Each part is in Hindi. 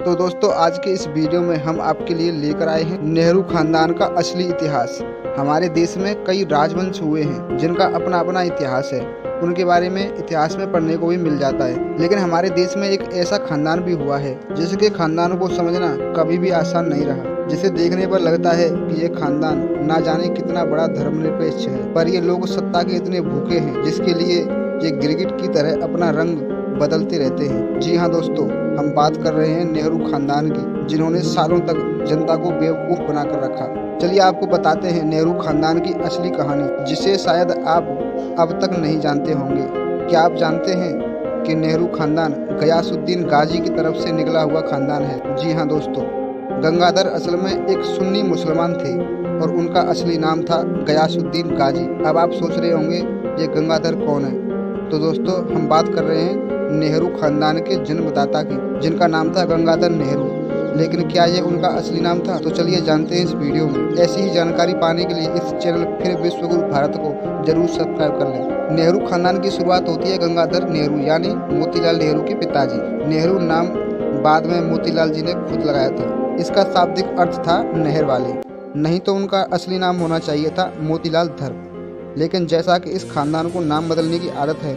तो दोस्तों आज के इस वीडियो में हम आपके लिए लेकर आए हैं नेहरू खानदान का असली इतिहास। हमारे देश में कई राजवंश हुए हैं जिनका अपना अपना इतिहास है। उनके बारे में इतिहास में पढ़ने को भी मिल जाता है, लेकिन हमारे देश में एक ऐसा खानदान भी हुआ है जिसके खानदान को समझना कभी भी आसान नहीं रहा। जिसे देखने पर लगता है कि ये खानदान ना जाने कितना बड़ा धर्मनिरपेक्ष है, पर ये लोग सत्ता के इतने भूखे हैं जिसके लिए ये गिरगिट की तरह अपना रंग बदलते रहते हैं। जी हाँ दोस्तों, हम बात कर रहे हैं नेहरू खानदान की, जिन्होंने सालों तक जनता को बेवकूफ बनाकर रखा। चलिए आपको बताते हैं नेहरू खानदान की असली कहानी, जिसे शायद आप अब तक नहीं जानते होंगे। क्या आप जानते हैं कि नेहरू खानदान गयासुद्दीन गाजी की तरफ से निकला हुआ खानदान है? जी हाँ दोस्तों, गंगाधर असल में एक सुन्नी मुसलमान थे और उनका असली नाम था गयासुद्दीन गाजी। अब आप सोच रहे होंगे ये गंगाधर कौन है? तो दोस्तों हम बात कर रहे हैं नेहरू खानदान के जन्मदाता की, जिनका नाम था गंगाधर नेहरू। लेकिन क्या ये उनका असली नाम था? तो चलिए जानते हैं इस वीडियो में। ऐसी ही जानकारी पाने के लिए इस चैनल फिर विश्वगुरु भारत को जरूर सब्सक्राइब कर लें। नेहरू खानदान की शुरुआत होती है गंगाधर नेहरू यानी मोतीलाल नेहरू के पिताजी। नेहरू नाम बाद में मोतीलाल जी ने खुद लगाया था। इसका शाब्दिक अर्थ था नहर वाले, नहीं तो उनका असली नाम होना चाहिए था मोतीलाल धर। लेकिन जैसा कि इस खानदान को नाम बदलने की आदत है,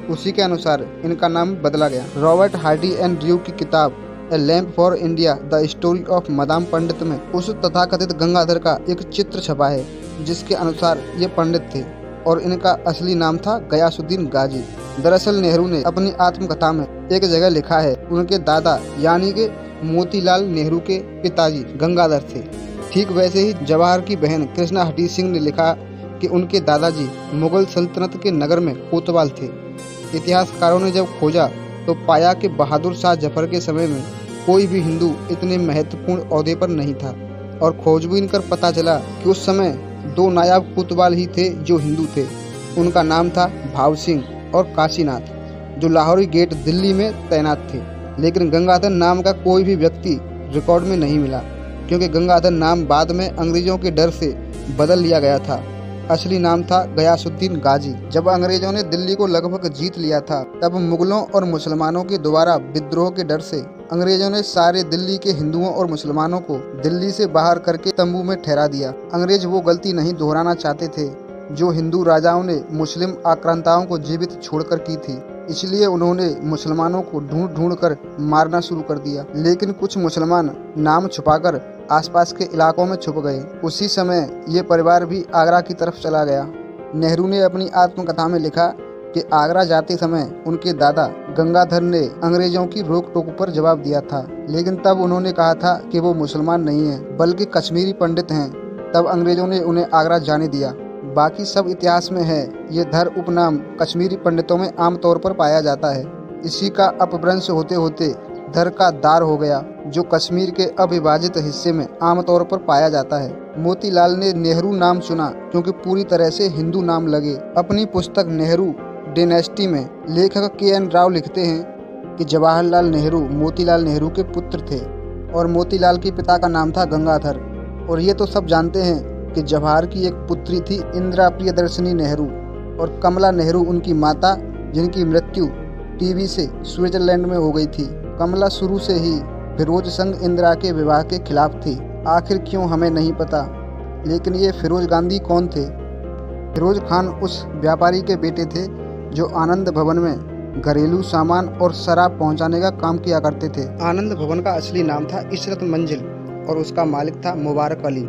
उसी के अनुसार इनका नाम बदला गया। रॉबर्ट हार्डी एंड ड्रू की किताब a lamp for India the story of Madame Pandit में उस तथाकथित गंगाधर का एक चित्र छपा है, जिसके अनुसार ये पंडित थे और इनका असली नाम था गयासुद्दीन गाजी। दरअसल नेहरू ने अपनी आत्मकथा में एक जगह लिखा है उनके दादा यानी के मोतीलाल नेहरू के पिताजी गंगाधर थे। ठीक वैसे ही जवाहर की बहन कृष्णा हठी सिंह ने लिखा कि उनके दादाजी मुगल सल्तनत के नगर में कोतवाल थे। इतिहासकारों ने जब खोजा तो पाया कि बहादुर शाह जफर के समय में कोई भी हिंदू इतने महत्वपूर्ण ओहदे पर नहीं था, और खोजबीन कर पता चला कि उस समय दो नायाब कोतवाल ही थे जो हिंदू थे। उनका नाम था भाव सिंह और काशीनाथ, जो लाहौरी गेट दिल्ली में तैनात थे। लेकिन गंगाधर नाम का कोई भी व्यक्ति रिकॉर्ड में नहीं मिला, क्योंकि गंगाधर नाम बाद में अंग्रेजों के डर से बदल लिया गया था। असली नाम था गयासुद्दीन गाजी। जब अंग्रेजों ने दिल्ली को लगभग जीत लिया था, तब मुगलों और मुसलमानों के दोबारा विद्रोह के डर से अंग्रेजों ने सारे दिल्ली के हिंदुओं और मुसलमानों को दिल्ली से बाहर करके तंबू में ठहरा दिया। अंग्रेज वो गलती नहीं दोहराना चाहते थे जो हिंदू राजाओं ने मुस्लिम आक्रांताओं को जीवित छोड़कर की थी, इसलिए उन्होंने मुसलमानों को ढूंढ ढूंढ कर मारना शुरू कर दिया। लेकिन कुछ मुसलमान नाम छुपाकर आसपास के इलाकों में छुप गए। उसी समय ये परिवार भी आगरा की तरफ चला गया। नेहरू ने अपनी आत्मकथा में लिखा कि आगरा जाते समय उनके दादा गंगाधर ने अंग्रेजों की रोक टोक पर जवाब दिया था, लेकिन तब उन्होंने कहा था कि वो मुसलमान नहीं है बल्कि कश्मीरी पंडित हैं। तब अंग्रेजों ने उन्हें आगरा जाने दिया। बाकी सब इतिहास में है। ये धर उपनाम कश्मीरी पंडितों में आमतौर पर पाया जाता है। इसी का अपभ्रंश होते होते धर का दार हो गया, जो कश्मीर के अविभाजित हिस्से में आमतौर पर पाया जाता है। मोतीलाल ने नेहरू नाम चुना क्योंकि पूरी तरह से हिंदू नाम लगे। अपनी पुस्तक नेहरू डायनेस्टी में लेखक के.एन. राव लिखते हैं कि जवाहरलाल नेहरू मोतीलाल नेहरू के पुत्र थे और मोतीलाल के पिता का नाम था गंगाधर। और ये तो सब जानते हैं कि जवाहर की एक पुत्री थी इंदिरा प्रियदर्शनी नेहरू, और कमला नेहरू उनकी माता, जिनकी मृत्यु टीबी से स्विट्जरलैंड में हो गई थी। कमला शुरू से ही फिरोज संग इंदिरा के विवाह के खिलाफ थी। आखिर क्यों हमें नहीं पता, लेकिन ये फिरोज गांधी कौन थे? फिरोज खान उस व्यापारी के बेटे थे जो आनंद भवन में घरेलू सामान और शराब पहुंचाने का काम किया करते थे। आनंद भवन का असली नाम था इशरत मंजिल और उसका मालिक था मुबारक अली।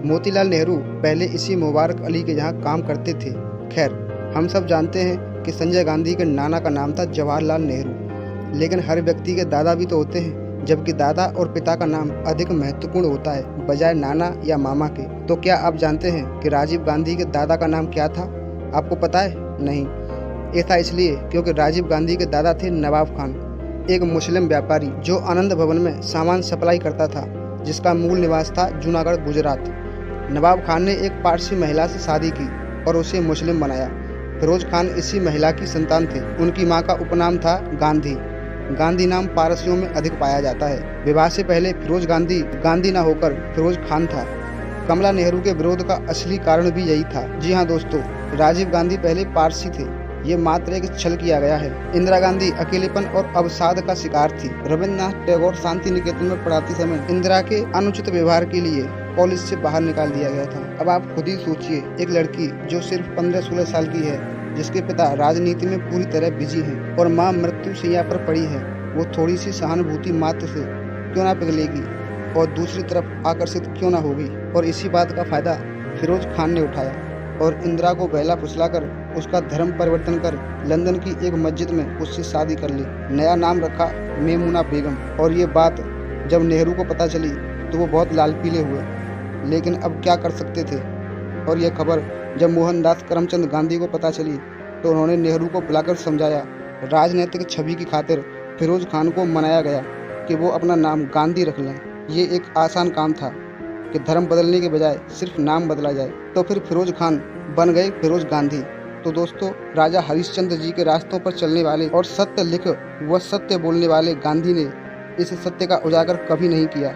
मोतीलाल नेहरू पहले इसी मुबारक अली के यहाँ काम करते थे। खैर, हम सब जानते हैं कि संजय गांधी के नाना का नाम था जवाहरलाल नेहरू, लेकिन हर व्यक्ति के दादा भी तो होते हैं, जबकि दादा और पिता का नाम अधिक महत्वपूर्ण होता है बजाय नाना या मामा के। तो क्या आप जानते हैं कि राजीव गांधी के दादा का नाम क्या था? आपको पता है? नहीं। ऐसा इसलिए क्योंकि राजीव गांधी के दादा थे नवाब खान, एक मुस्लिम व्यापारी जो आनंद भवन में सामान सप्लाई करता था, जिसका मूल निवास था जूनागढ़ गुजरात। नवाब खान ने एक पारसी महिला से शादी की और उसे मुस्लिम बनाया। फिरोज खान इसी महिला की संतान थे। उनकी मां का उपनाम था गांधी। गांधी नाम पारसियों में अधिक पाया जाता है। विवाह से पहले फिरोज गांधी गांधी ना होकर फिरोज खान था। कमला नेहरू के विरोध का असली कारण भी यही था। जी हाँ दोस्तों, राजीव गांधी पहले पारसी थे ये मात्र एक छल किया गया है। इंदिरा गांधी अकेलेपन और अवसाद का शिकार थी। रविन्द्रनाथ टैगोर शांति निकेतन में पढ़ाते समय इंदिरा के अनुचित व्यवहार के लिए कॉलेज से बाहर निकाल दिया गया था। अब आप खुद ही सोचिए, एक लड़की जो सिर्फ 15-16 साल की है, जिसके पिता राजनीति में पूरी तरह बिजी हैं और माँ मृत्यु शैया पर पड़ी है, वो थोड़ी सी सहानुभूति मात्र से क्यों ना पिघलेगी और दूसरी तरफ आकर्षित क्यों ना होगी। और इसी बात का फायदा फिरोज खान ने उठाया और इंदिरा को बहला फुसलाकर उसका धर्म परिवर्तन कर लंदन की एक मस्जिद में उससे शादी कर ली। नया नाम रखा मेमुना बेगम। और ये बात जब नेहरू को पता चली तो वो बहुत लाल पीले हुए, लेकिन अब क्या कर सकते थे। और यह खबर जब मोहनदास करमचंद गांधी को पता चली तो उन्होंने नेहरू को बुलाकर समझाया। राजनीतिक छवि की खातिर फिरोज खान को मनाया गया कि वो अपना नाम गांधी रख लें। ये एक आसान काम था कि धर्म बदलने के बजाय सिर्फ नाम बदला जाए। तो फिर फिरोज खान बन गए फिरोज गांधी। तो दोस्तों, राजा हरिश्चंद्र जी के रास्तों पर चलने वाले और सत्य लिख व सत्य बोलने वाले गांधी ने इस सत्य का उजागर कभी नहीं किया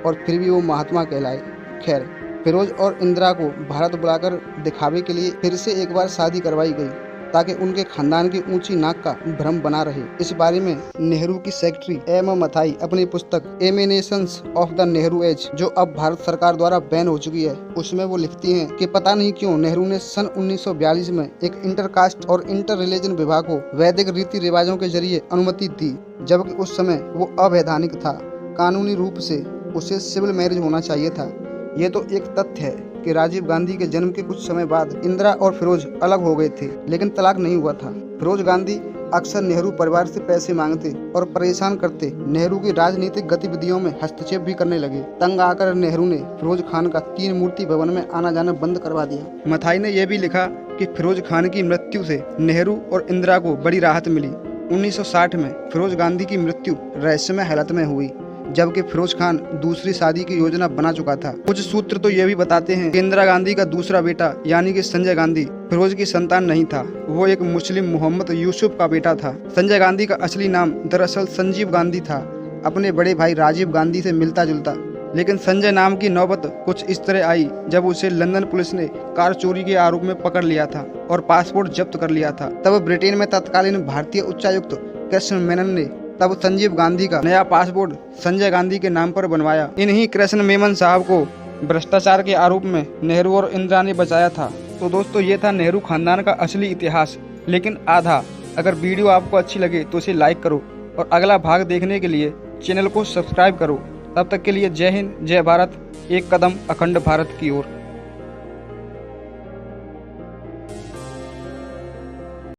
और फिर भी वो महात्मा कहलाए। खैर, फिरोज और इंदिरा को भारत बुलाकर दिखावे के लिए फिर से एक बार शादी करवाई गई ताकि उनके खानदान की ऊंची नाक का भ्रम बना रहे। इस बारे में नेहरू की सेक्रेटरी एम मथाई अपनी पुस्तक Reminiscences of the Nehru Age, जो अब भारत सरकार द्वारा बैन हो चुकी है, उसमें वो लिखती हैं कि पता नहीं क्यों नेहरू ने सन 1942 में एक इंटरकास्ट और इंटर रिलीजन विवाह को वैदिक रीति रिवाजों के जरिए अनुमति दी, जबकि उस समय वो अवैधानिक था। कानूनी रूप से उसे सिविल मैरिज होना चाहिए था। ये तो एक तथ्य है कि राजीव गांधी के जन्म के कुछ समय बाद इंदिरा और फिरोज अलग हो गए थे, लेकिन तलाक नहीं हुआ था। फिरोज गांधी अक्सर नेहरू परिवार से पैसे मांगते और परेशान करते नेहरू की राजनीतिक गतिविधियों में हस्तक्षेप भी करने लगे। तंग आकर नेहरू ने फिरोज खान का 3 मूर्ति भवन में आना जाना बंद करवा दिया। मथाई ने यह भी लिखा कि फिरोज खान की मृत्यु से नेहरू और इंदिरा को बड़ी राहत मिली। 1960 में फिरोज गांधी की मृत्यु रहस्यमय हालत में हुई, जबकि फिरोज खान दूसरी शादी की योजना बना चुका था। कुछ सूत्र तो ये भी बताते हैं कि इंदिरा गांधी का दूसरा बेटा यानी कि संजय गांधी फिरोज की संतान नहीं था। वो एक मुस्लिम मोहम्मद यूसुफ का बेटा था। संजय गांधी का असली नाम दरअसल संजीव गांधी था, अपने बड़े भाई राजीव गांधी से मिलता जुलता। लेकिन संजय नाम की नौबत कुछ इस तरह आई जब उसे लंदन पुलिस ने कार चोरी के आरोप में पकड़ लिया था और पासपोर्ट जब्त कर लिया था। तब ब्रिटेन में तत्कालीन भारतीय उच्चायुक्त कृष्ण मेनन ने तब संजीव गांधी का नया पासपोर्ट संजय गांधी के नाम पर बनवाया। इन्हीं कृष्ण मेमन साहब को भ्रष्टाचार के आरोप में नेहरू और इंदिरा ने बचाया था। तो दोस्तों, ये था नेहरू खानदान का असली इतिहास, लेकिन आधा। अगर वीडियो आपको अच्छी लगे तो इसे लाइक करो और अगला भाग देखने के लिए चैनल को सब्सक्राइब करो। तब तक के लिए जय हिंद, जय भारत, एक कदम अखंड भारत की ओर।